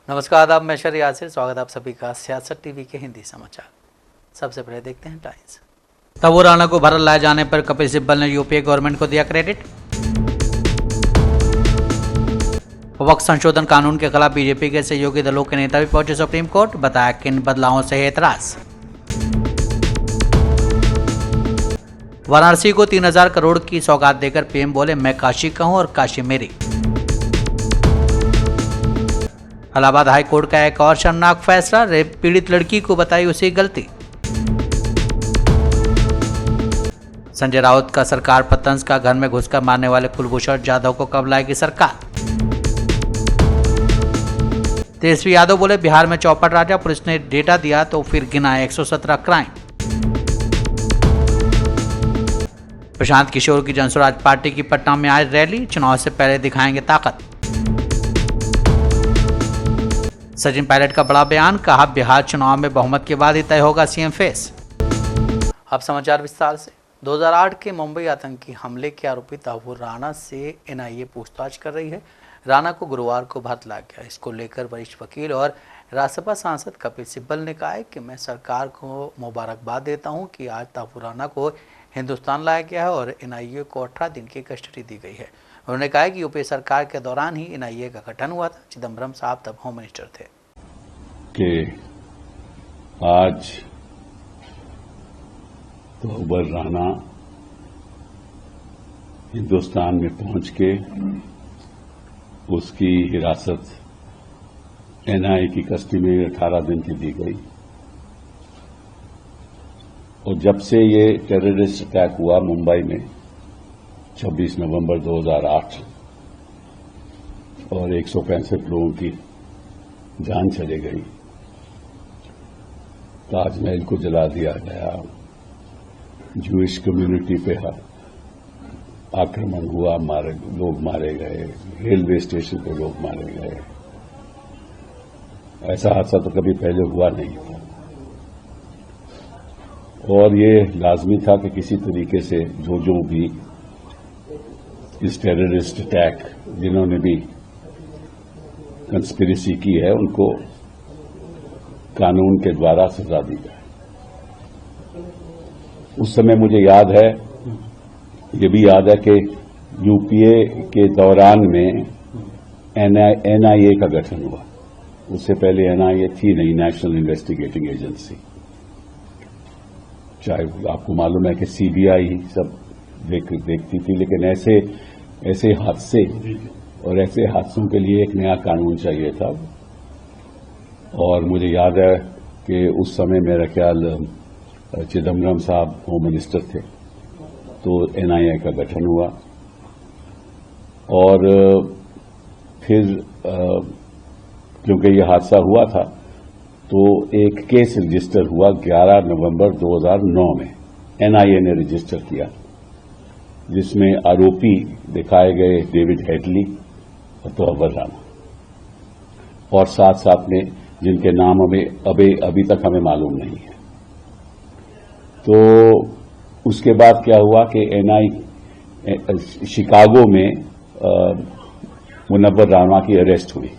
नमस्कार, आदाब, मैं शर यासिर। स्वागत आप सभी का सियासत टीवी के हिंदी समाचार। सबसे पहले देखते हैं टाइम्स। तबू राणा को भारत लाए जाने पर कपिल सिब्बल ने यूपीए गवर्नमेंट को दिया क्रेडिट। वक्फ संशोधन कानून के खिलाफ बीजेपी के सहयोगी दलों के नेता भी पहुंचे सुप्रीम कोर्ट। बताया किन बदलावों से है एतराज। वाराणसी को 3000 करोड़ की सौगात देकर पीएम बोले, मैं काशी का हूं और काशी मेरी। इलाहाबाद हाई कोर्ट का एक और शर्मनाक फैसला, रेप पीड़ित लड़की को बताई उसी गलती। संजय राउत का सरकार पर तंज का, घर में घुसकर मारने वाले कुलभूषण जाधव को कब लाएगी सरकार। तेजस्वी यादव बोले, बिहार में चौपट राजा, पुलिस ने डेटा दिया तो फिर गिनाए 117 क्राइम। प्रशांत किशोर की जनस्वराज पार्टी की पटना में आज रैली, चुनाव से पहले दिखाएंगे ताकत। सचिन पायलट का बड़ा बयान, कहा बिहार चुनाव में बहुमत के बाद ही तय होगा सीएम फेस। अब समाचार विस्तार से। 2008 के मुंबई आतंकी हमले के आरोपी तबू राणा से एनआईए पूछताछ कर रही है। राणा को गुरुवार को भारत लाया गया। इसको लेकर वरिष्ठ वकील और राज्यसभा सांसद कपिल सिब्बल ने कहा है कि मैं सरकार को मुबारकबाद देता हूं कि आज तबू राणा को हिंदुस्तान लाया गया है और एनआईए को 18 दिन की कस्टडी दी गई है। उन्होंने कहा कि यूपीए सरकार के दौरान ही एनआईए का गठन हुआ था। चिदम्बरम साहब तब होम मिनिस्टर थे। कि आज तबू राणा हिंदुस्तान में पहुंच के उसकी हिरासत एनआईए की कस्टडी में 18 दिन की दी गई। और जब से ये टेररिस्ट अटैक हुआ मुंबई में 26 नवंबर 2008 और 165 लोगों की जान चली गई, ताजमहल को जला दिया गया, जूइश कम्युनिटी पे आक्रमण हुआ, लोग मारे गए, रेलवे स्टेशन पे लोग मारे गए, ऐसा हादसा तो कभी पहले हुआ नहीं था। और ये लाजमी था कि किसी तरीके से जो भी इस टेररिस्ट अटैक जिन्होंने भी कंस्पिरेसी की है उनको कानून के द्वारा सजा दी जाए। उस समय मुझे याद है, ये भी याद है कि यूपीए के दौरान में एनआईए का गठन हुआ। उससे पहले एनआईए थी नहीं, नेशनल इन्वेस्टिगेटिंग एजेंसी। चाहे आपको मालूम है कि सीबीआई सब देखती थी, लेकिन ऐसे हादसे और ऐसे हादसों के लिए एक नया कानून चाहिए था। और मुझे याद है कि उस समय मेरा ख्याल चिदम्बरम साहब होम मिनिस्टर थे, तो एनआईए का गठन हुआ। और फिर क्योंकि ये हादसा हुआ था तो एक केस रजिस्टर हुआ 11 नवंबर 2009 में, एनआईए ने रजिस्टर किया, जिसमें आरोपी दिखाए गए डेविड हेडली और तबू राणा, और साथ साथ में जिनके नाम अभी तक हमें मालूम नहीं है। तो उसके बाद क्या हुआ कि एनआईए शिकागो में मुनव्वर राणा की अरेस्ट हुई,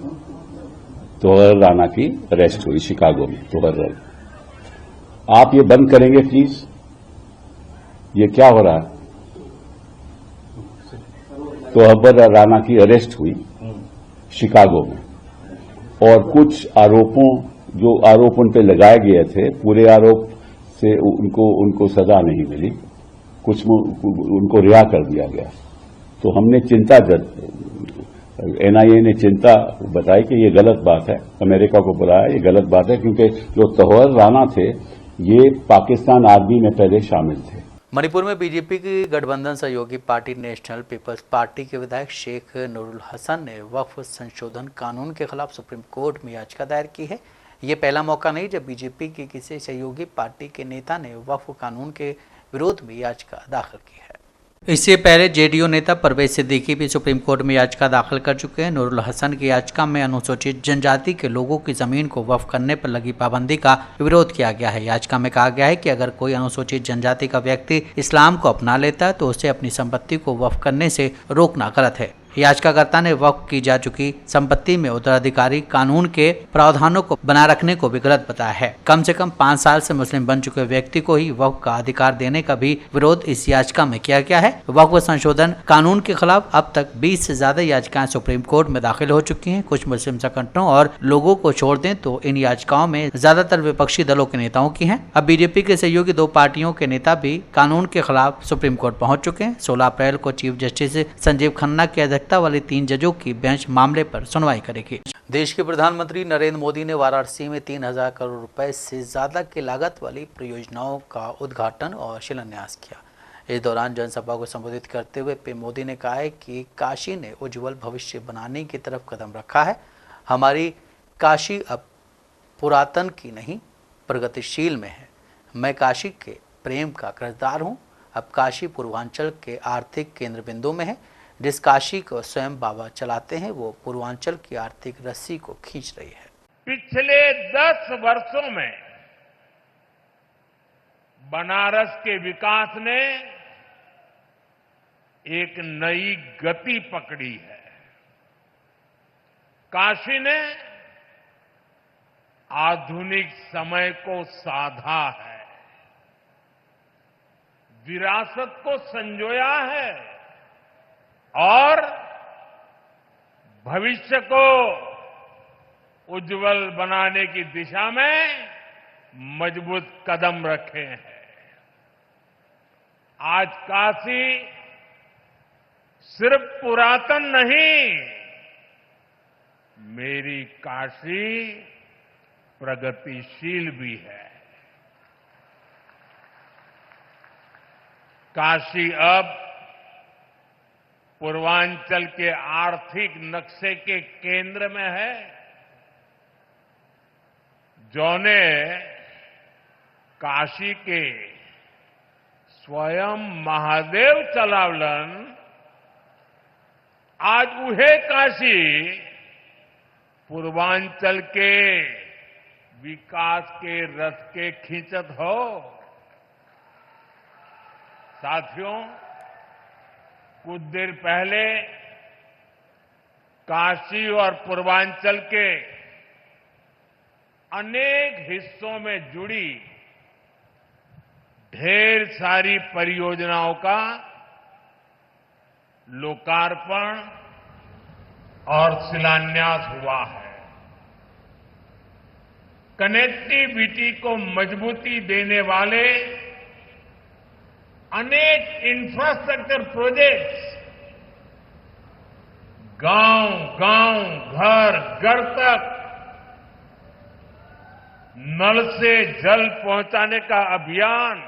तबू राणा की अरेस्ट हुई शिकागो में। तबू राणा, आप ये बंद करेंगे प्लीज, ये क्या हो रहा है? तबू राणा की अरेस्ट हुई शिकागो में, और कुछ आरोपों जो आरोप उन पे लगाए गए थे, पूरे आरोप से उनको सजा नहीं मिली, कुछ उनको रिहा कर दिया गया। तो हमने एनआईए ने चिंता बताई कि ये गलत बात है, अमेरिका को बुलाया, ये गलत बात है, क्योंकि जो तबू राणा थे ये पाकिस्तान आर्मी में पहले शामिल थे। मणिपुर में बीजेपी की गठबंधन सहयोगी पार्टी नेशनल पीपल्स पार्टी के विधायक शेख नूरुल हसन ने वक्फ संशोधन कानून के खिलाफ सुप्रीम कोर्ट में याचिका दायर की है। ये पहला मौका नहीं जब बीजेपी की किसी सहयोगी पार्टी के नेता ने वक्फ कानून के विरोध में याचिका दाखिल की है। इससे पहले जेडीयू नेता परवेज सिद्दीकी भी सुप्रीम कोर्ट में याचिका दाखिल कर चुके हैं। नूरुल हसन की याचिका में अनुसूचित जनजाति के लोगों की जमीन को वक्फ करने पर लगी पाबंदी का विरोध किया गया है। याचिका में कहा गया है कि अगर कोई अनुसूचित जनजाति का व्यक्ति इस्लाम को अपना लेता है तो उसे अपनी संपत्ति को वक्फ करने से रोकना गलत है। याचिकाकर्ता ने वक्फ की जा चुकी संपत्ति में उत्तराधिकारी कानून के प्रावधानों को बनाए रखने को भी गलत बताया है। कम से कम 5 साल से मुस्लिम बन चुके व्यक्ति को ही वक्फ का अधिकार देने का भी विरोध इस याचिका में किया गया है। वक्फ संशोधन कानून के खिलाफ अब तक 20 से ज्यादा याचिकाएं सुप्रीम कोर्ट में दाखिल हो चुकी हैं। कुछ मुस्लिम संगठनों और लोगों को छोड़ दें तो इन याचिकाओं में ज्यादातर विपक्षी दलों के नेताओं की हैं। अब बीजेपी के सहयोगी 2 पार्टियों के नेता भी कानून के खिलाफ सुप्रीम कोर्ट पहुंच चुके हैं। 16 अप्रैल को चीफ जस्टिस संजीव खन्ना की अध्यक्षता वाली 3 जजों की बेंच मामले पर सुनवाई करेगी। देश के प्रधानमंत्री नरेंद्र मोदी ने वाराणसी में 3000 करोड़ रुपए से ज्यादा की लागत वाली परियोजनाओं का उद्घाटन और शिलान्यास किया। इस दौरान जनसभा को संबोधित करते हुए पीएम मोदी ने कहा है कि काशी ने उज्जवल भविष्य बनाने की तरफ कदम रखा है। हमारी काशी अब पुरातन की नहीं प्रगतिशील में है। मैं काशी के प्रेम का कर्जदार हूँ। अब काशी पूर्वांचल के आर्थिक केंद्र बिंदु में है। जिस काशी को स्वयं बाबा चलाते हैं वो पूर्वांचल की आर्थिक रस्सी को खींच रही है। पिछले 10 वर्षों में बनारस के विकास ने एक नई गति पकड़ी है। काशी ने आधुनिक समय को साधा है, विरासत को संजोया है और भविष्य को उज्जवल बनाने की दिशा में मजबूत कदम रखे हैं। आज काशी सिर्फ पुरातन नहीं, मेरी काशी प्रगतिशील भी है। काशी अब पूर्वांचल के आर्थिक नक्शे के केंद्र में है। जौने काशी के स्वयं महादेव चलावलन आज उहे काशी पूर्वांचल के विकास के रथ के खींचत हो। साथियों, कुछ देर पहले काशी और पूर्वांचल के अनेक हिस्सों में जुड़ी ढेर सारी परियोजनाओं का लोकार्पण और शिलान्यास हुआ है। कनेक्टिविटी को मजबूती देने वाले अनेक इंफ्रास्ट्रक्चर प्रोजेक्ट्स गांव-गांव, घर-घर तक नल से जल पहुंचाने का अभियान।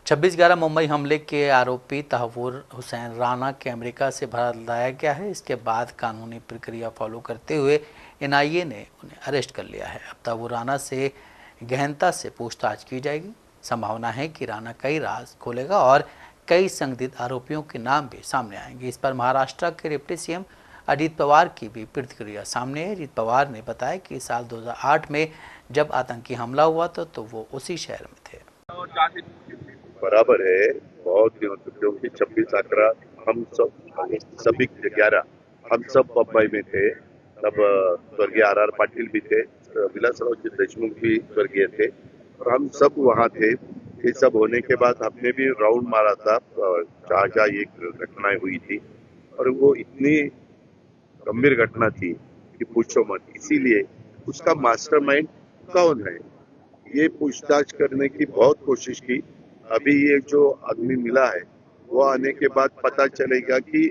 26/11 मुंबई हमले के आरोपी तहव्वुर हुसैन राणा के अमेरिका से भारत लाया गया है। इसके बाद कानूनी प्रक्रिया फॉलो करते हुए एनआईए ने उन्हें अरेस्ट कर लिया है। अब तहव्वुर राणा से गहनता से पूछताछ की जाएगी। संभावना है कि राणा कई राज खोलेगा और कई संदिग्ध आरोपियों के नाम भी सामने आएंगे। इस पर महाराष्ट्र के डिप्टी सीएम अजीत पवार की भी प्रतिक्रिया सामने है। अजीत पवार ने बताया कि साल 2008 में जब आतंकी हमला हुआ था तो वो उसी शहर में थे। बराबर है, बहुत दिनों तक क्योंकि 26/11 हम सब सभी 11 हम सब बम्बई में थे। तब स्वर्गीय आर पाटिल भी थे, विलासराव देशमुख भी स्वर्गीय थे और हम सब वहाँ थे। ये सब होने के बाद हमने भी राउंड मारा था जहाँ ये घटनाएं हुई थी और वो इतनी गंभीर घटना थी कि पूछो मत। इसीलिए उसका मास्टरमाइंड कौन है ये पूछताछ करने की बहुत कोशिश की। अभी ये जो आदमी मिला है वो आने के बाद पता चलेगा कि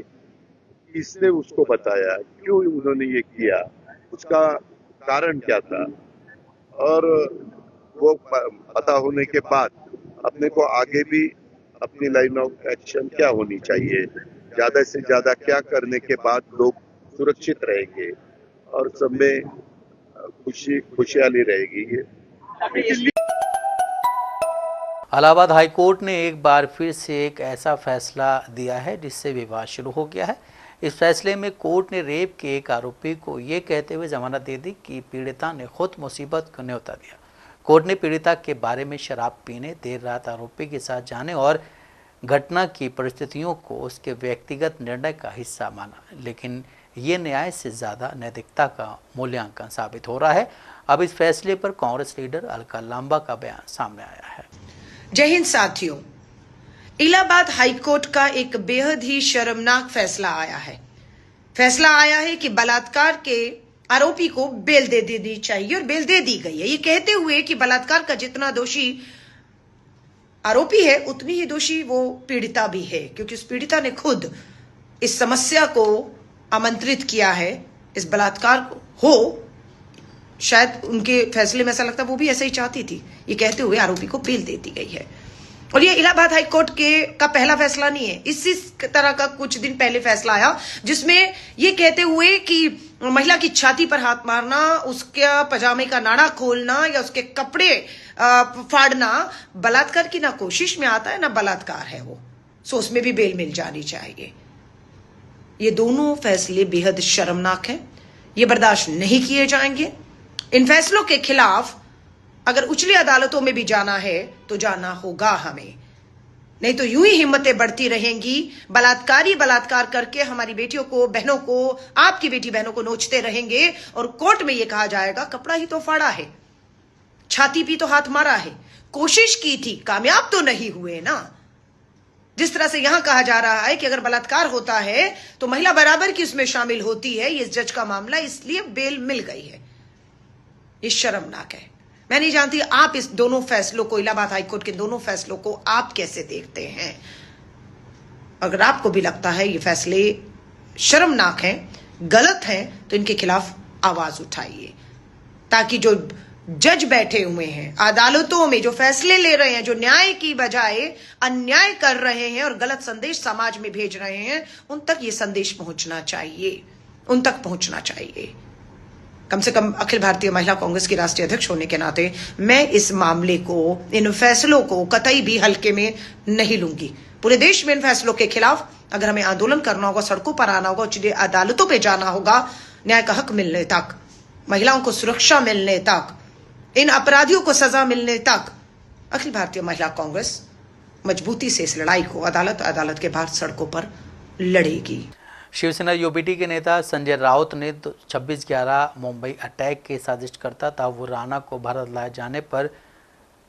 किसने उसको बताया, क्यों उन्होंने ये किया, उसका कारण क्या था और वो पता होने के बाद अपने को आगे भी अपनी लाइन ऑफ एक्शन क्या होनी चाहिए, ज्यादा से ज्यादा क्या करने के बाद लोग सुरक्षित रहेंगे और सब में खुशहाली रहेगी। इलाहाबाद हाईकोर्ट ने एक बार फिर से एक ऐसा फैसला दिया है जिससे विवाद शुरू हो गया है। इस फैसले में कोर्ट ने रेप के एक आरोपी को ये कहते हुए जमानत दे दी कि पीड़िता ने खुद मुसीबत को न्योता दिया। कोर्ट ने पीड़िता के बारे में शराब पीने, देर रात आरोपी के साथ जाने और घटना की परिस्थितियों को उसके व्यक्तिगत निर्णय का हिस्सा माना, लेकिन ये न्याय से ज़्यादा नैतिकता का मूल्यांकन साबित हो रहा है। अब इस फैसले पर कांग्रेस लीडर अलका लांबा का बयान सामने आया है। जय हिंद साथियों, इलाहाबाद हाईकोर्ट का एक बेहद ही शर्मनाक फैसला आया है। फैसला आया है कि बलात्कार के आरोपी को बेल दे देनी चाहिए और बेल दे दी गई है, ये कहते हुए कि बलात्कार का जितना दोषी आरोपी है उतनी ही दोषी वो पीड़िता भी है, क्योंकि उस पीड़िता ने खुद इस समस्या को आमंत्रित किया है, इस बलात्कार को हो। शायद उनके फैसले में ऐसा लगता है वो भी ऐसा ही चाहती थी। ये कहते हुए आरोपी को बेल दे दी गई है। और ये इलाहाबाद हाईकोर्ट का पहला फैसला नहीं है। इसी तरह का कुछ दिन पहले फैसला आया जिसमें ये कहते हुए कि महिला की छाती पर हाथ मारना, उसके पजामे का नाड़ा खोलना या उसके कपड़े फाड़ना बलात्कार की ना कोशिश में आता है ना बलात्कार है वो, सो उसमें भी बेल मिल जानी चाहिए। ये दोनों फैसले बेहद शर्मनाक हैं, ये बर्दाश्त नहीं किए जाएंगे। इन फैसलों के खिलाफ अगर उचली अदालतों में भी जाना है तो जाना होगा हमें, नहीं तो यूं ही हिम्मतें बढ़ती रहेंगी। बलात्कारी बलात्कार करके हमारी बेटियों को, बहनों को, आपकी बेटी बहनों को नोचते रहेंगे और कोर्ट में यह कहा जाएगा कपड़ा ही तो फाड़ा है, छाती भी तो हाथ मारा है, कोशिश की थी, कामयाब तो नहीं हुए ना। जिस तरह से यहां कहा जा रहा है कि अगर बलात्कार होता है तो महिला बराबर की उसमें शामिल होती है, ये जज का मामला, इसलिए बेल मिल गई है। ये शर्मनाक है। मैं नहीं जानती आप इस दोनों फैसलों को, इलाहाबाद हाईकोर्ट के दोनों फैसलों को आप कैसे देखते हैं। अगर आपको भी लगता है ये फैसले शर्मनाक हैं, गलत हैं, तो इनके खिलाफ आवाज उठाइए, ताकि जो जज बैठे हुए हैं अदालतों में, जो फैसले ले रहे हैं, जो न्याय की बजाय अन्याय कर रहे हैं और गलत संदेश समाज में भेज रहे हैं, उन तक ये संदेश पहुंचना चाहिए, उन तक पहुंचना चाहिए। कम से कम अखिल भारतीय महिला कांग्रेस की राष्ट्रीय अध्यक्ष होने के नाते मैं इस मामले को, इन फैसलों को कतई भी हल्के में नहीं लूंगी। पूरे देश में इन फैसलों के खिलाफ अगर हमें आंदोलन करना होगा, सड़कों पर आना होगा, उच्च अदालतों पे जाना होगा, न्याय का हक मिलने तक, महिलाओं को सुरक्षा मिलने तक, इन अपराधियों को सजा मिलने तक, अखिल भारतीय महिला कांग्रेस मजबूती से इस लड़ाई को अदालत के बाहर सड़कों पर लड़ेगी। शिवसेना यूबीटी के नेता संजय राउत ने 26/11 मुंबई अटैक के साजिशकर्ता ताहूर राणा को भारत लाए जाने पर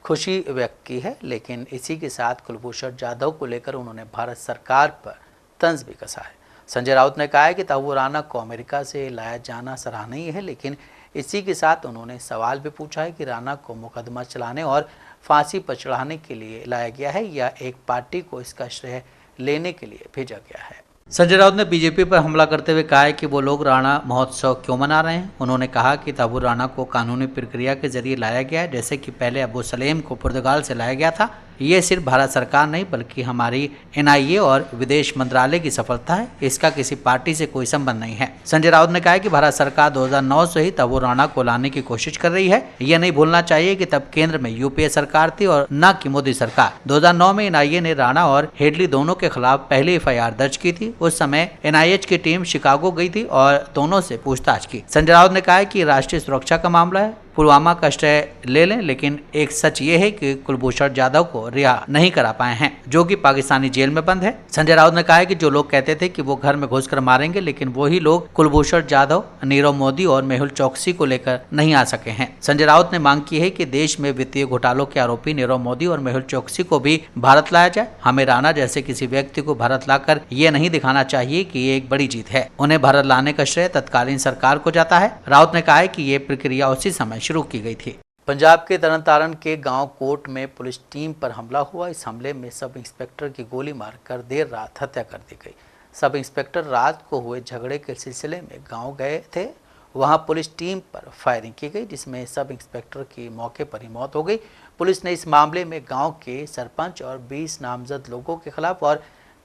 खुशी व्यक्त की है, लेकिन इसी के साथ कुलभूषण जाधव को लेकर उन्होंने भारत सरकार पर तंज भी कसा है। संजय राउत ने कहा है कि ताहूर राणा को अमेरिका से लाया जाना सराहनीय है, लेकिन इसी के साथ उन्होंने सवाल भी पूछा है कि राणा को मुकदमा चलाने और फांसी पर चढ़ाने के लिए लाया गया है या एक पार्टी को इसका श्रेय लेने के लिए भेजा गया है। संजय राउत ने बीजेपी पर हमला करते हुए कहा है कि वो लोग राणा महोत्सव क्यों मना रहे हैं। उन्होंने कहा कि ताहूर राणा को कानूनी प्रक्रिया के जरिए लाया गया है, जैसे कि पहले अबू सलेम को पुर्तगाल से लाया गया था। ये सिर्फ भारत सरकार नहीं बल्कि हमारी NIA और विदेश मंत्रालय की सफलता है, इसका किसी पार्टी से कोई संबंध नहीं है। संजय राउत ने कहा कि भारत सरकार 2009 से ही ताहूर राणा को लाने की कोशिश कर रही है। यह नहीं भूलना चाहिए कि तब केंद्र में UPA सरकार थी और न कि मोदी सरकार। 2009 में NIA ने राणा और हेडली दोनों के खिलाफ पहली FIR दर्ज की थी। उस समय NIH की टीम शिकागो गई थी और दोनों से पूछताछ की। संजय राउत ने कहा है कि राष्ट्रीय सुरक्षा का मामला है, पुलवामा का श्रेय ले लें, लेकिन एक सच ये है कि कुलभूषण जाधव को रिहा नहीं करा पाए हैं, जो कि पाकिस्तानी जेल में बंद है। संजय राउत ने कहा है कि जो लोग कहते थे कि वो घर में घुसकर मारेंगे, लेकिन वही लोग कुलभूषण जाधव, नीरव मोदी और मेहुल चौकसी को लेकर नहीं आ सके हैं। संजय राउत ने मांग की है कि देश में वित्तीय घोटालों के आरोपी नीरव मोदी और मेहुल चौकसी को भी भारत लाया जाए। हमें राणा जैसे किसी व्यक्ति को भारत लाकर ये नहीं दिखाना चाहिए कि ये एक बड़ी जीत है। उन्हें भारत लाने का श्रेय तत्कालीन सरकार को जाता है। राउत ने कहा है कि ये प्रक्रिया उसी समय शुरू की गई थी। पंजाब के तरनतारन के गांव कोट में पुलिस टीम पर हमला हुआ। इस हमले में सब इंस्पेक्टर की गोली मारकर देर रात हत्या कर दी गई। सब इंस्पेक्टर रात को हुए झगड़े के सिलसिले में गांव गए थे, वहां पुलिस टीम पर फायरिंग की गई, जिसमें सब इंस्पेक्टर की मौके पर ही मौत हो गई। पुलिस ने इस मामले में गाँव के सरपंच और 20 नामजद लोगों के खिलाफ और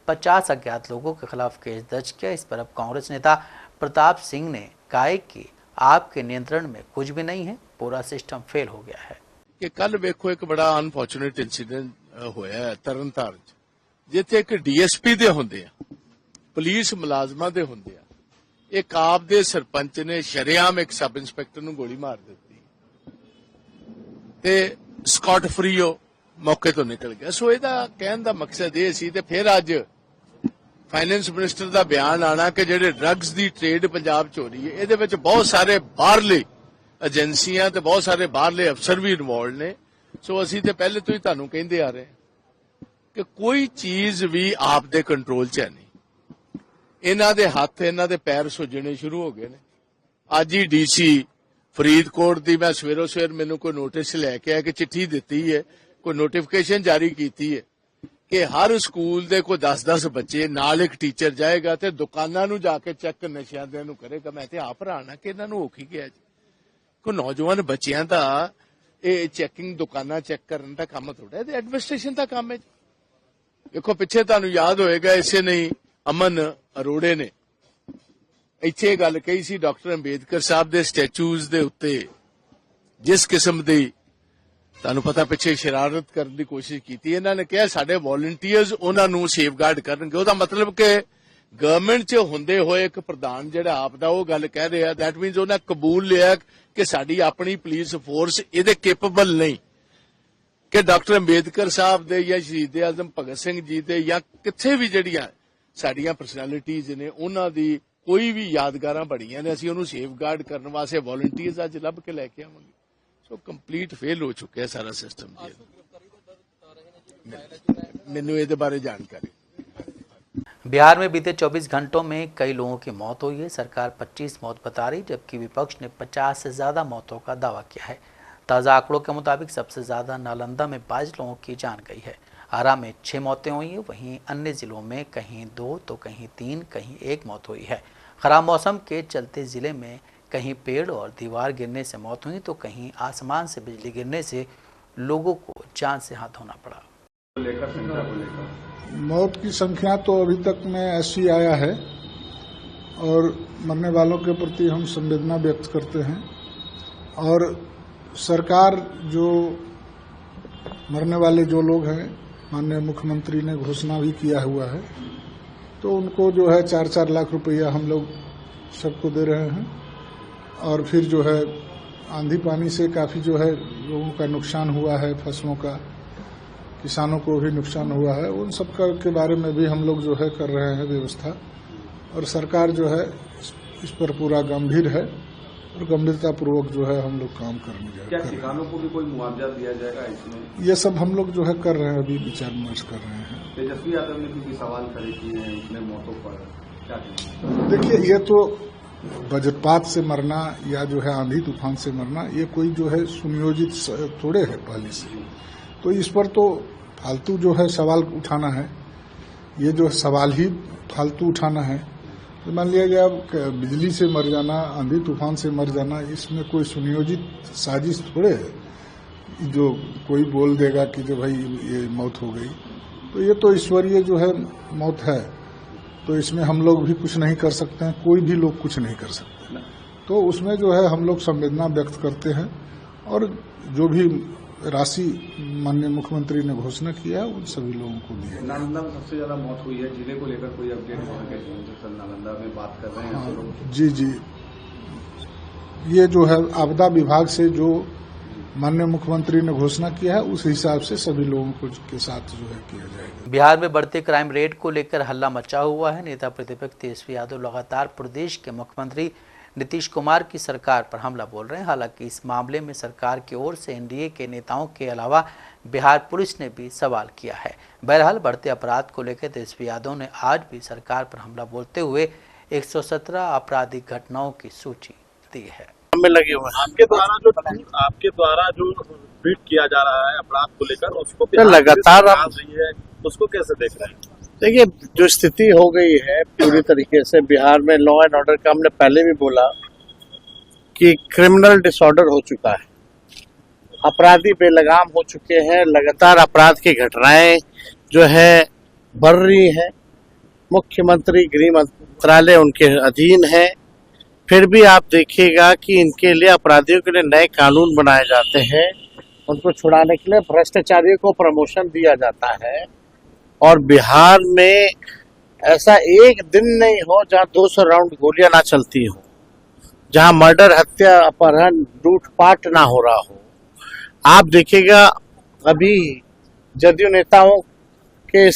50 अज्ञात लोगों के खिलाफ केस दर्ज किया। इस पर अब कांग्रेस नेता प्रताप सिंह ने कहा कि आपके नियंत्रण में कुछ भी नहीं है, पूरा सिस्टम फेल हो गया है। कि कल वेखो एक बड़ा अनफॉर्चुनेट इंसीडेंट होया है तरनताਰਨ च, जिथे एक DSP दे हुंदे आ, पुलिस मुलाजमां दे हुंदे आ, एक आप दे सरपंच ने शरेआम एक सब इंस्पेक्टर नूं गोली मार दित्ती ते स्कॉट फ्री हो ਮੌਕੇ ਤੋਂ ਨਿਕਲ ਗਿਆ। ਸੋ ਇਹਦਾ ਕਹਿਣ ਦਾ ਮਕਸਦ ਇਹ ਸੀ ਤੇ ਫਿਰ ਅੱਜ ਫਾਈਨੈਂਸ ਮਿਨਿਸਟਰ ਦਾ ਬਿਆਨ ਆਣਾ ਕਿ ਜਿਹੜੇ ਡਰੱਗਸ ਦੀ ਟ੍ਰੇਡ ਪੰਜਾਬ 'ਚ ਹੋ ਰਹੀ ਹੈ ਇਹਦੇ ਵਿੱਚ ਬਹੁਤ ਸਾਰੇ ਬਾਹਰਲੇ ਏਜੰਸੀਆਂ ਤੇ ਬਹੁਤ ਸਾਰੇ ਬਾਹਰਲੇ ਅਫਸਰ ਵੀ ਇਨਵੋਲਡ ਨੇ। ਸੋ ਅਸੀਂ ਤੇ ਪਹਿਲੇ ਤੋਂ ਹੀ ਤੁਹਾਨੂੰ ਕਹਿੰਦੇ ਆ ਰਹੇ ਕਿ ਕੋਈ ਚੀਜ਼ ਵੀ ਆਪ ਦੇ ਕੰਟਰੋਲ 'ਚ ਹੈ ਨਹੀਂ। ਇਹਨਾਂ ਦੇ ਹੱਥ ਇਹਨਾਂ ਦੇ ਪੈਰ ਸੁੱਜਣੇ ਸ਼ੁਰੂ ਹੋ ਗਏ ਨੇ। ਅੱਜ ਹੀ ਡੀਸੀ ਫਰੀਦਕੋਟ ਦੀ ਮੈਂ ਸਵੇਰੋ ਸਵੇਰ ਮੈਨੂੰ ਕੋਈ ਨੋਟਿਸ ਲੈ ਕੇ ਆਇਆ ਕਿ ਚਿੱਠੀ ਦਿੱਤੀ ਹੈ, ਕੋਈ ਨੋਟੀਫਿਕੇਸ਼ਨ ਜਾਰੀ ਕੀਤੀ ਹੈ ਕਿ ਹਰ ਸਕੂਲ ਦੇ ਕੋਈ 10-10 ਬੱਚੇ ਨਾਲ ਇੱਕ ਟੀਚਰ ਜਾਏਗਾ ਤੇ ਦੁਕਾਨਾਂ ਨੂੰ ਜਾ ਕੇ ਚੈੱਕ ਨਸ਼ਿਆਂ ਦੇ ਨੂੰ ਕਰੇਗਾ। ਮੈਂ ਤੇ ਆਪ ਹੈਰਾਨ ਕਿ ਇਹਨਾਂ ਨੂੰ ਔਖੀ ਗਿਆ ਜੀ। ਕੋਈ ਨੌਜਵਾਨ ਬੱਚਿਆਂ ਦਾ ਇਹ ਚੈਕਿੰਗ ਦੁਕਾਨਾਂ ਚੈੱਕ ਕਰਨ ਦਾ ਕੰਮ ਥੋੜਾ, ਇਹ ਐਡਮਿਨਿਸਟ੍ਰੇਸ਼ਨ ਦਾ ਕੰਮ ਹੈ। ਦੇਖੋ ਪਿੱਛੇ ਤੁਹਾਨੂੰ ਯਾਦ ਹੋਏਗਾ ਇਸੇ ਨਹੀਂ ਅਮਨ ਅਰੋੜੇ ਨੇ ਇੱਥੇ ਗੱਲ ਕਹੀ ਸੀ ਡਾਕਟਰ ਅੰਬੇਦਕਰ ਸਾਹਿਬ ਦੇ ਸਟੈਚੂਜ਼ ਦੇ ਉੱਤੇ ਜਿਸ ਕਿਸਮ ਦੀ ਤੁਹਾਨੂੰ ਪਤਾ ਪਿੱਛੇ ਸ਼ਰਾਰਤ ਕਰਨ ਦੀ ਕੋਸ਼ਿਸ਼ ਕੀਤੀ। ਇਹਨਾਂ ਨੇ ਕਿਹਾ ਸਾਡੇ ਵॉलंटियर्स ਉਹਨਾਂ ਨੂੰ ਸੇਫਗਾਰਡ ਕਰਨਗੇ। ਉਹਦਾ ਮਤਲਬ ਕਿ ਗਵਰਨਮੈਂਟ 'ਚ ਹੁੰਦੇ ਹੋਏ ਇੱਕ ਪ੍ਰਧਾਨ ਜਿਹੜਾ ਆਪ ਦਾ ਉਹ ਗੱਲ ਕਹਿ ਰਿਹਾ, ਦੈਟ ਮੀਨਸ ਉਹਨਾਂ ਕਬੂਲ ਲਿਆ ਕਿ ਸਾਡੀ ਆਪਣੀ ਪੁਲਿਸ ਫੋਰਸ ਇਹਦੇ ਕੈਪੇਬਲ ਨਹੀਂ ਕਿ ਡਾਕਟਰ ਅੰਬੇਦਕਰ ਸਾਹਿਬ ਦੇ ਜਾਂ ਸ਼ਹੀਦ ਆਜ਼ਮ ਭਗਤ ਸਿੰਘ ਜੀ ਦੇ ਜਾਂ ਕਿੱਥੇ ਵੀ ਜਿਹੜੀਆਂ ਸਾਡੀਆਂ ਪਰਸਨੈਲਿਟੀਜ਼ ਨੇ ਉਹਨਾਂ ਦੀ ਕੋਈ ਵੀ ਯਾਦਗਾਰਾਂ ਬੜੀਆਂ ਨੇ, ਅਸੀਂ ਉਹਨੂੰ ਸੇਫਗਾਰਡ ਕਰਨ ਵਾਸਤੇ ਵॉलंटियर्स ਅੱਜ ਲੱਭ ਕੇ ਲੈ ਕੇ ਆਵਾਂਗੇ। ਸੋ ਕੰਪਲੀਟ ਫੇਲ ਹੋ ਚੁੱਕਿਆ ਸਾਰਾ ਸਿਸਟਮ ਜੀ। ਮੈਨੂੰ ਇਹਦੇ ਬਾਰੇ ਜਾਣਕਾਰੀ। बिहार में बीते 24 घंटों में कई लोगों की मौत हुई है। सरकार 25 मौत बता रही, जबकि विपक्ष ने 50 से ज्यादा मौतों का दावा किया है। ताज़ा आंकड़ों के मुताबिक सबसे ज्यादा नालंदा में 22 लोगों की जान गई है। आरा में 6 मौतें हुई हैं। वहीं अन्य जिलों में कहीं 2 तो कहीं 3 कहीं 1 मौत हुई है। खराब मौसम के चलते जिले में कहीं पेड़ और दीवार गिरने से मौत हुई तो कहीं आसमान से बिजली गिरने से लोगों को जान से हाथ धोना पड़ा। मौत की संख्या तो अभी तक में ऐसी आया है और मरने वालों के प्रति हम संवेदना व्यक्त करते हैं। और सरकार जो मरने वाले जो लोग हैं, माननीय मुख्यमंत्री ने घोषणा भी किया हुआ है, तो उनको जो है 4-4 लाख रुपया हम लोग सबको दे रहे हैं। और फिर जो है आंधी पानी से काफ़ी जो है लोगों का नुकसान हुआ है, फसलों का, किसानों को भी नुकसान हुआ है, उन सब के बारे में भी हम लोग जो है कर रहे हैं व्यवस्था। और सरकार जो है इस पर पूरा गंभीर है और गंभीरता पूर्वक जो है हम लोग काम करने जा रहे हैं। क्या किसानों को भी कोई मुआवजा दिया जाएगा इसमें? ये सब हम लोग जो है कर रहे हैं, अभी विचार विमर्श कर रहे हैं। तेजस्वी यादव ने क्योंकि सवाल खड़े किए हैं इतने मौतों पर, क्या कहेंगे? देखिए, ये तो वज्रपात से मरना या जो है आंधी तूफान से मरना, ये कोई जो है सुनियोजित थोड़े है पहले से। तो इस पर तो फालतू जो है सवाल उठाना है, ये जो सवाल ही फालतू उठाना है। तो मान लिया गया बिजली से मर जाना, आंधी तूफान से मर जाना, इसमें कोई सुनियोजित साजिश थोड़े है जो कोई बोल देगा कि जो भाई ये मौत हो गई। तो ये तो ईश्वरीय जो है मौत है, तो इसमें हम लोग भी कुछ नहीं कर सकते हैं, कोई भी लोग कुछ नहीं कर सकते। तो उसमें जो है हम लोग संवेदना व्यक्त करते हैं और जो भी राशि माननीय मुख्यमंत्री ने घोषणा किया है उन सभी लोगों को दिया। नालंदा में सबसे ज्यादा मौत हुई है, जिले को लेकर कोई अपडेट है? नालंदा में बात कर रहे हैं आप लोग? जी जी, ये जो है आपदा विभाग से जो माननीय मुख्यमंत्री ने घोषणा किया है उस हिसाब से सभी लोगों को के साथ जो है किया जाएगा। बिहार में बढ़ते क्राइम रेट को लेकर हल्ला मचा हुआ है। नेता प्रतिपक्ष तेजस्वी यादव लगातार प्रदेश के मुख्यमंत्री नीतीश कुमार की सरकार पर हमला बोल रहे हैं। हालांकि इस मामले में सरकार की ओर से एनडीए के नेताओं के अलावा बिहार पुलिस ने भी सवाल किया है। बहरहाल बढ़ते अपराध को लेकर तेजस्वी यादव ने आज भी सरकार पर हमला बोलते हुए 117 आपराधिक घटनाओं की सूची दी है। में लगे हुए आपके द्वारा जो ट्वीट किया जा रहा है अपराध को लेकर, उसको लगातार उसको कैसे देख रहे हैं? देखिए, जो स्थिति हो गई है पूरी तरीके से बिहार में लॉ एंड ऑर्डर का, हमने पहले भी बोला कि क्रिमिनल डिसऑर्डर हो चुका है, अपराधी बेलगाम हो चुके हैं, लगातार अपराध की घटनाएं जो है बढ़ रही हैं। मुख्यमंत्री गृह मंत्रालय उनके अधीन है, फिर भी आप देखिएगा कि इनके लिए अपराधियों के लिए नए कानून बनाए जाते हैं, उनको छुड़ाने के लिए भ्रष्टाचारियों को प्रमोशन दिया जाता है। और बिहार में ऐसा एक दिन नहीं हो जहां 200 राउंड गोलियां ना चलती हो, जहां मर्डर, हत्या, अपहरण, लूटपाट ना हो रहा हो। आप देखिएगा अभी जदयू नेताओं के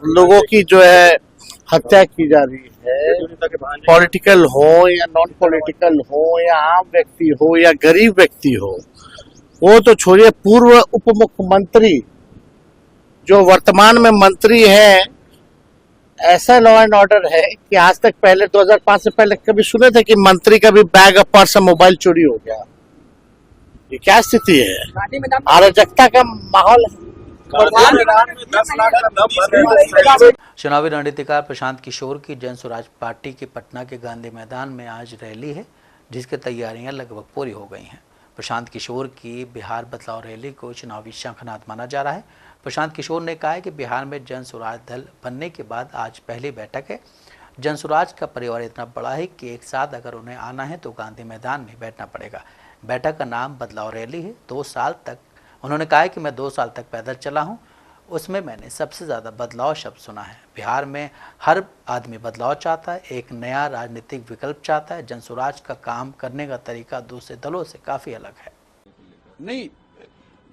लोगों की जो है हत्या की जा रही है, पॉलिटिकल हो या नॉन पॉलिटिकल हो या आम व्यक्ति हो या गरीब व्यक्ति हो, वो तो छोड़िए, पूर्व उप मुख्यमंत्री जो वर्तमान में मंत्री है, ऐसा लॉ एंड ऑर्डर है कि आज तक पहले 2005 से पहले कभी सुने थे कि मंत्री का भी बैग और पर्स मोबाइल चोरी हो गया? ये क्या स्थिति है? अराजकता का माहौल है। चुनावी रणनीतिकार प्रशांत किशोर की जन स्वराज पार्टी के पटना के गांधी मैदान में आज रैली है, जिसकी तैयारियां लगभग पूरी हो गई हैं। प्रशांत किशोर की बिहार बदलाव रैली को चुनावी शंखनाद माना जा रहा है। प्रशांत किशोर ने कहा है कि बिहार में जन स्वराज दल बनने के बाद आज पहली बैठक है। जन स्वराज का परिवार इतना बड़ा है कि एक साथ अगर उन्हें आना है तो गांधी मैदान में बैठना पड़ेगा। बैठक का नाम बदलाव रैली है। 2 साल तक उन्होंने कहा है कि मैं 2 साल तक पैदल चला हूं, उसमें मैंने सबसे ज़्यादा बदलाव शब्द सुना है। बिहार में हर आदमी बदलाव चाहता है, एक नया राजनीतिक विकल्प चाहता है। जन स्वराज का काम करने का तरीका दूसरे दलों से काफ़ी अलग है। नहीं,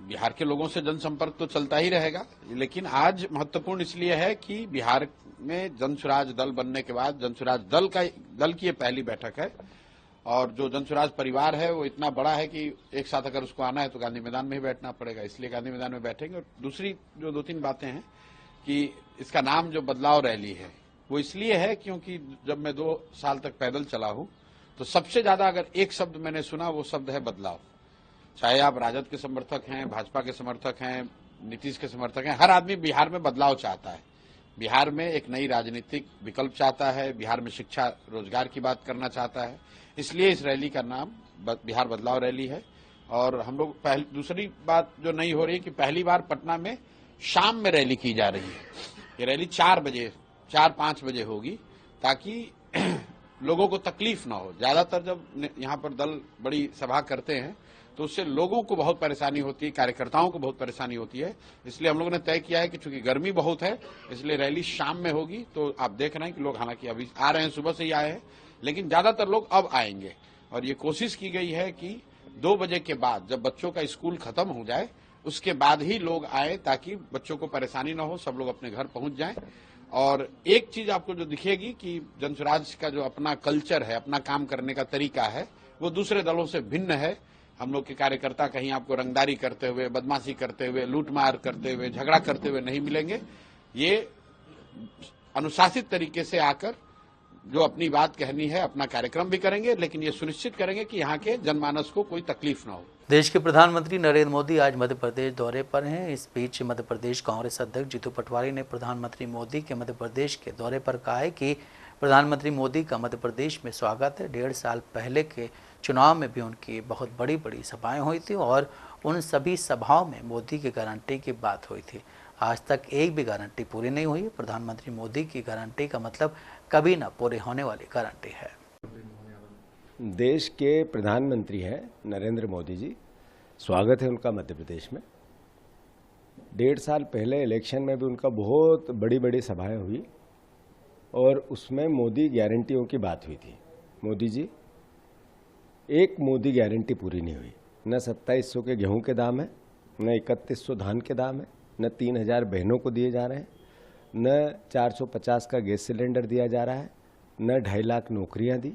बिहार के लोगों से जनसंपर्क तो चलता ही रहेगा, लेकिन आज महत्वपूर्ण इसलिए है कि बिहार में जन स्वराज दल बनने के बाद जन स्वराज दल की ये पहली बैठक है, और जो जन स्वराज परिवार है वो इतना बड़ा है कि एक साथ अगर उसको आना है तो गांधी मैदान में ही बैठना पड़ेगा, इसलिए गांधी मैदान में बैठेंगे। और दूसरी जो 2-3 बातें हैं कि इसका नाम जो बदलाव रैली है वो इसलिए है क्योंकि जब मैं 2 साल तक पैदल चला हूं तो सबसे ज्यादा अगर एक शब्द मैंने सुना वो शब्द है बदलाव। चाहे आप राजद के समर्थक हैं, भाजपा के समर्थक हैं, नीतीश के समर्थक हैं, हर आदमी बिहार में बदलाव चाहता है। बिहार में एक नई राजनीतिक विकल्प चाहता है, बिहार में शिक्षा रोजगार की बात करना चाहता है, इसलिए इस रैली का नाम बिहार बदलाव रैली है। और हम लोग दूसरी बात जो नहीं हो रही है कि पहली बार पटना में शाम में रैली की जा रही है। ये रैली 4-5 बजे होगी, ताकि लोगों को तकलीफ ना हो। ज्यादातर जब यहाँ पर दल बड़ी सभा करते हैं तो उससे लोगों को बहुत परेशानी होती है, कार्यकर्ताओं को बहुत परेशानी होती है, इसलिए हम लोगों ने तय किया है कि चूंकि गर्मी बहुत है इसलिए रैली शाम में होगी। तो आप देख रहे हैं कि लोग हालांकि अभी आ रहे हैं, सुबह से ही आए हैं, लेकिन ज्यादातर लोग अब आएंगे। और ये कोशिश की गई है कि 2 बजे के बाद जब बच्चों का स्कूल खत्म हो जाए उसके बाद ही लोग आए, ताकि बच्चों को परेशानी ना हो, सब लोग अपने घर पहुंच जाएं। और एक चीज आपको जो दिखेगी कि जन स्वराज का जो अपना कल्चर है, अपना काम करने का तरीका है, वो दूसरे दलों से भिन्न है। हम लोग के कार्यकर्ता कहीं आपको रंगदारी करते हुए, बदमाशी करते हुए, लूटमार करते हुए, झगड़ा करते हुए नहीं मिलेंगे। ये अनुशासित तरीके से आकर जो अपनी बात कहनी है अपना कार्यक्रम भी करेंगे, लेकिन ये सुनिश्चित करेंगे कि यहाँ के जनमानस को कोई तकलीफ ना हो। देश के प्रधानमंत्री नरेंद्र मोदी आज मध्य प्रदेश दौरे पर हैं। इस बीच मध्य प्रदेश कांग्रेस अध्यक्ष जीतू पटवारी ने प्रधानमंत्री मोदी के मध्य प्रदेश के दौरे पर कहा है कि प्रधानमंत्री मोदी का मध्य प्रदेश में स्वागत है। 1.5 साल पहले के चुनाव में भी उनकी बहुत बड़ी बड़ी सभाएं हुई थी और उन सभी सभाओं में मोदी की गारंटी की बात हुई थी। आज तक एक भी गारंटी पूरी नहीं हुई। प्रधानमंत्री मोदी की गारंटी का मतलब कभी ना पूरी होने वाली गारंटी है। देश के प्रधानमंत्री हैं नरेंद्र मोदी जी, स्वागत है उनका मध्य प्रदेश में। 1.5 साल पहले इलेक्शन में भी उनका बहुत बड़ी बड़ी सभाएं हुई और उसमें मोदी गारंटियों की बात हुई थी। मोदी जी, एक मोदी गारंटी पूरी नहीं हुई। न 2700 के गेहूं के दाम है, न 3100 धान के दाम है, न 3000 बहनों को दिए जा रहे हैं, न 450 का गैस सिलेंडर दिया जा रहा है, न 2.5 लाख नौकरियां दी,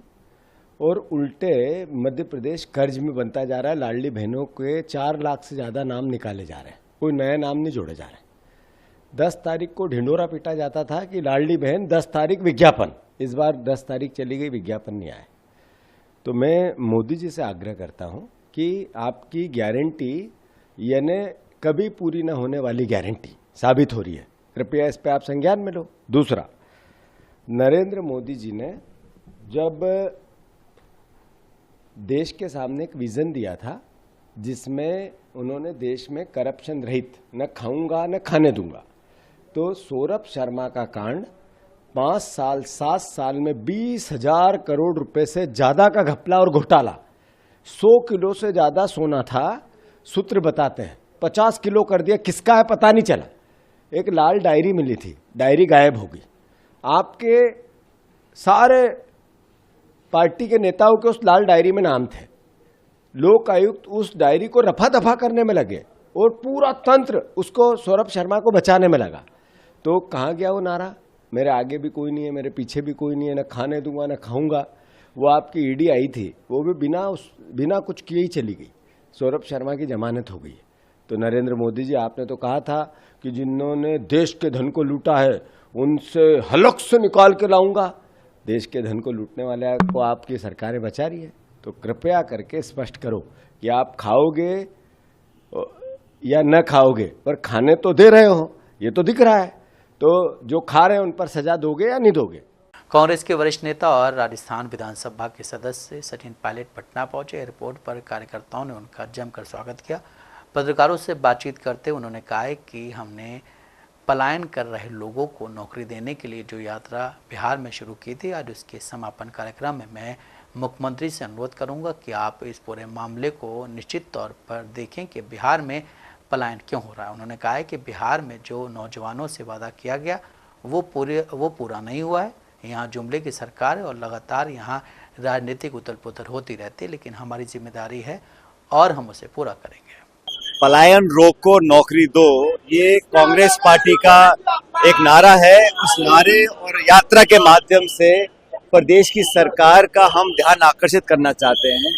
और उल्टे मध्य प्रदेश कर्ज में बनता जा रहा है। लाडली बहनों के 4 लाख से ज़्यादा नाम निकाले जा रहे हैं, कोई नया नाम नहीं जोड़े जा रहे। 10 तारीख को ढिंडोरा पीटा जाता था कि लाडली बहन 10 तारीख विज्ञापन, इस बार 10 तारीख चली गई, विज्ञापन नहीं आया। तो मैं मोदी जी से आग्रह करता हूं कि आपकी गारंटी यानी कभी पूरी न होने वाली गारंटी साबित हो रही है, कृपया इस पर आप संज्ञान में लो। दूसरा, नरेंद्र मोदी जी ने जब देश के सामने एक विजन दिया था जिसमें उन्होंने देश में करप्शन रहित, न खाऊंगा न खाने दूंगा, तो सौरभ शर्मा का कांड 5 साल 7 साल में 20,000 करोड़ रुपए से ज्यादा का घपला और घोटाला, 100 किलो से ज्यादा सोना था, सूत्र बताते हैं 50 किलो कर दिया, किसका है पता नहीं चला। एक लाल डायरी मिली थी, डायरी गायब हो गई। आपके सारे पार्टी के नेताओं के उस लाल डायरी में नाम थे। लोक आयुक्त उस डायरी को रफा दफा करने में लगे और पूरा तंत्र उसको सौरभ शर्मा को बचाने में लगा। तो कहाँ गया वो नारा, मेरे आगे भी कोई नहीं है, मेरे पीछे भी कोई नहीं है, न खाने दूंगा न खाऊंगा। वो आपकी ईडी आई थी, वो भी बिना कुछ किए ही चली गई। सौरभ शर्मा की जमानत हो गई। तो नरेंद्र मोदी जी, आपने तो कहा था कि जिन्होंने देश के धन को लूटा है उनसे हलक से निकाल के लाऊंगा। देश के धन को लूटने वाले को आपकी सरकारें बचा रही है। तो कृपया करके स्पष्ट करो कि आप खाओगे या न खाओगे, पर खाने तो दे रहे हो, ये तो दिख रहा है। तो जो खा रहे हैं उन पर सजा दोगे या नहीं दोगे? कांग्रेस के वरिष्ठ नेता और राजस्थान विधानसभा के सदस्य सचिन पायलट पटना पहुंचे। एयरपोर्ट पर कार्यकर्ताओं ने उनका जमकर स्वागत किया। पत्रकारों से बातचीत करते उन्होंने कहा है कि हमने पलायन कर रहे लोगों को नौकरी देने के लिए जो यात्रा बिहार में शुरू की थी, आज उसके समापन कार्यक्रम में मैं मुख्यमंत्री से अनुरोध करूंगा कि आप इस पूरे मामले को निश्चित तौर पर देखें कि बिहार में पलायन क्यों हो रहा है। उन्होंने कहा है कि बिहार में जो नौजवानों से वादा किया गया वो पूरा नहीं हुआ है। यहाँ जुमले की सरकार है और लगातार यहाँ राजनीतिक उथल पुथल होती रहती है, लेकिन हमारी जिम्मेदारी है और हम उसे पूरा करेंगे। पलायन रोको नौकरी दो, ये कांग्रेस पार्टी का एक नारा है। उस नारे और यात्रा के माध्यम से प्रदेश की सरकार का हम ध्यान आकर्षित करना चाहते हैं।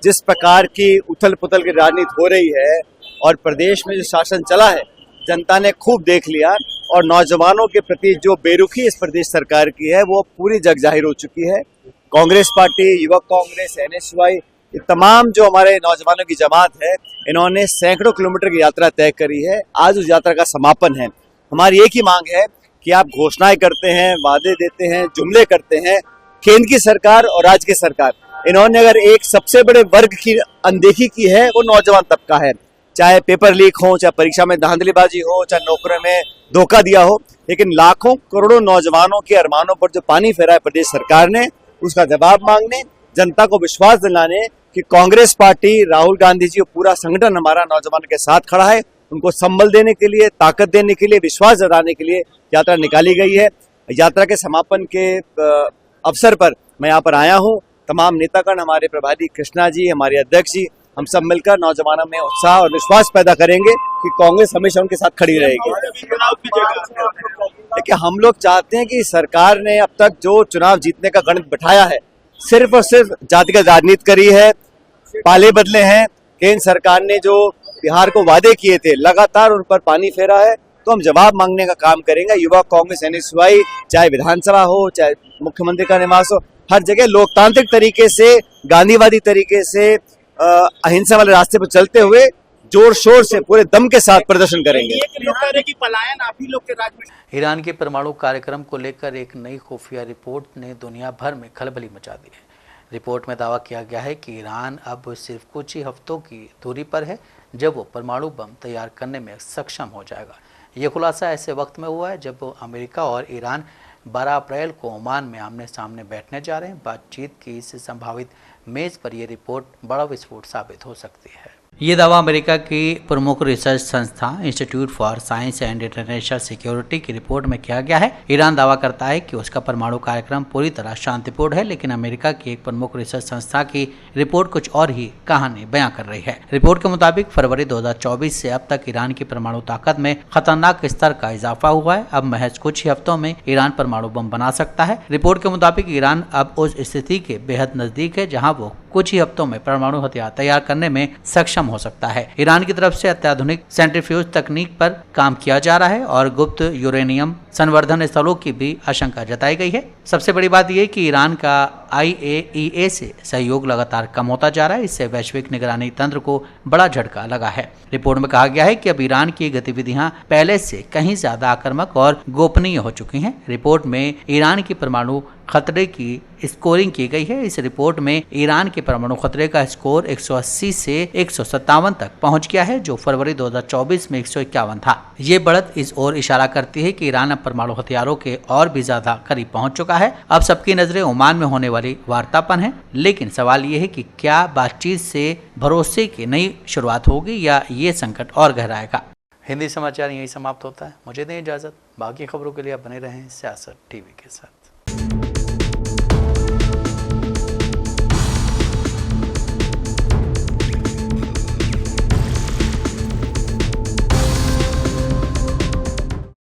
जिस प्रकार की उथल पुथल की राजनीति हो रही है और प्रदेश में जो शासन चला है, जनता ने खूब देख लिया और नौजवानों के प्रति जो बेरुखी इस प्रदेश सरकार की है वो पूरी जग जाहिर हो चुकी है। कांग्रेस पार्टी, युवक कांग्रेस, NSY, ये तमाम जो हमारे नौजवानों की जमात है, इन्होंने सैकड़ों किलोमीटर की यात्रा तय करी है। आज उस यात्रा का समापन है। हमारी एक ही मांग है कि आप घोषणाएं करते हैं, वादे देते हैं, जुमले करते हैं, केंद्र की सरकार और राज्य की सरकार, इन्होंने अगर एक सबसे बड़े वर्ग की अनदेखी की है वो नौजवान तबका है। चाहे पेपर लीक हो, चाहे परीक्षा में धांधलीबाजी हो, चाहे नौकरी में धोखा दिया हो, लेकिन लाखों करोड़ों नौजवानों के अरमानों पर जो पानी फेरा है प्रदेश सरकार ने, उसका जवाब मांगने, जनता को विश्वास दिलाने कि कांग्रेस पार्टी, राहुल गांधी जी और पूरा संगठन हमारा नौजवानों के साथ खड़ा है, उनको संबल देने के लिए, ताकत देने के लिए, विश्वास जताने के लिए यात्रा निकाली गई है। यात्रा के समापन के अवसर पर मैं यहाँ पर आया हूँ। तमाम नेतागण, हमारे प्रभारी कृष्णा जी, हमारे अध्यक्ष जी, हम सब मिलकर नौजवानों में उत्साह और विश्वास पैदा करेंगे कि कांग्रेस हमेशा उनके साथ खड़ी रहेगी। देखिए, हम लोग चाहते हैं कि सरकार ने अब तक जो चुनाव जीतने का गणित बिठाया है, सिर्फ और सिर्फ जातिगत राजनीति करी है, पाले बदले हैं। केंद्र सरकार ने जो बिहार को वादे किए थे, लगातार उन पर पानी फेरा है। तो हम जवाब मांगने का काम करेंगे। युवा कांग्रेस, NSY, चाहे विधानसभा हो, चाहे मुख्यमंत्री का निवास हो, हर जगह लोकतांत्रिक तरीके से, गांधीवादी तरीके से, अहिंसा वाले रास्ते पर चलते हुए जोर शोर से पूरे दम के साथ प्रदर्शन करेंगे। पलायन आप ही लोग के राज में। ईरान के परमाणु कार्यक्रम को लेकर एक नई खुफिया रिपोर्ट ने दुनिया भर में खलबली मचा दी है। रिपोर्ट में दावा किया गया है कि ईरान अब सिर्फ कुछ ही हफ्तों की दूरी पर है जब वो परमाणु बम तैयार करने में सक्षम हो जाएगा। ये खुलासा ऐसे वक्त में हुआ है जब अमेरिका और ईरान 12 अप्रैल को ओमान में आमने सामने बैठने जा रहे हैं। बातचीत की इस संभावित मेज पर यह रिपोर्ट बड़ा विस्फोट साबित हो सकती है। ये दावा अमेरिका की प्रमुख रिसर्च संस्था institute for science and international security की रिपोर्ट में किया गया है। ईरान दावा करता है कि उसका परमाणु कार्यक्रम पूरी तरह शांतिपूर्ण है, लेकिन अमेरिका की एक प्रमुख रिसर्च संस्था की रिपोर्ट कुछ और ही कहानी बयां कर रही है। रिपोर्ट के मुताबिक फरवरी 2024 से अब तक ईरान की परमाणु ताकत में खतरनाक स्तर का इजाफा हुआ है। अब महज कुछ ही हफ्तों में ईरान परमाणु बम बना सकता है। रिपोर्ट के मुताबिक ईरान अब उस स्थिति के बेहद नजदीक है जहाँ वो कुछ ही हफ्तों में परमाणु हथियार तैयार करने में सक्षम हो सकता है। ईरान की तरफ से अत्याधुनिक सेंट्रीफ्यूज तकनीक पर काम किया जा रहा है और गुप्त यूरेनियम संवर्धन स्थलों की भी आशंका जताई गई है। सबसे बड़ी बात यह कि ईरान का IAEA से सहयोग लगातार कम होता जा रहा है। इससे वैश्विक निगरानी तंत्र को बड़ा झटका लगा है। रिपोर्ट में कहा गया है कि अब ईरान की गतिविधियां पहले से कहीं ज्यादा आक्रामक और गोपनीय हो चुकी हैं। रिपोर्ट में ईरान की परमाणु खतरे की स्कोरिंग की गई है। इस रिपोर्ट में ईरान के परमाणु खतरे का स्कोर 180 से 157 तक पहुंच गया है, जो फरवरी 2024 में 151 था। ये बढ़त इस ओर इशारा करती है कि ईरान अब परमाणु हथियारों के और भी ज्यादा करीब पहुंच चुका है। अब सबकी नजरें ओमान में होने वाली वार्ता पर हैं, लेकिन सवाल ये है कि क्या बातचीत से भरोसे की नई शुरुआत होगी या ये संकट और गहराएगा। हिंदी समाचार यही समाप्त होता है। मुझे दें इजाजत। बाकी खबरों के लिए आप बने रहें सियासत टीवी के साथ।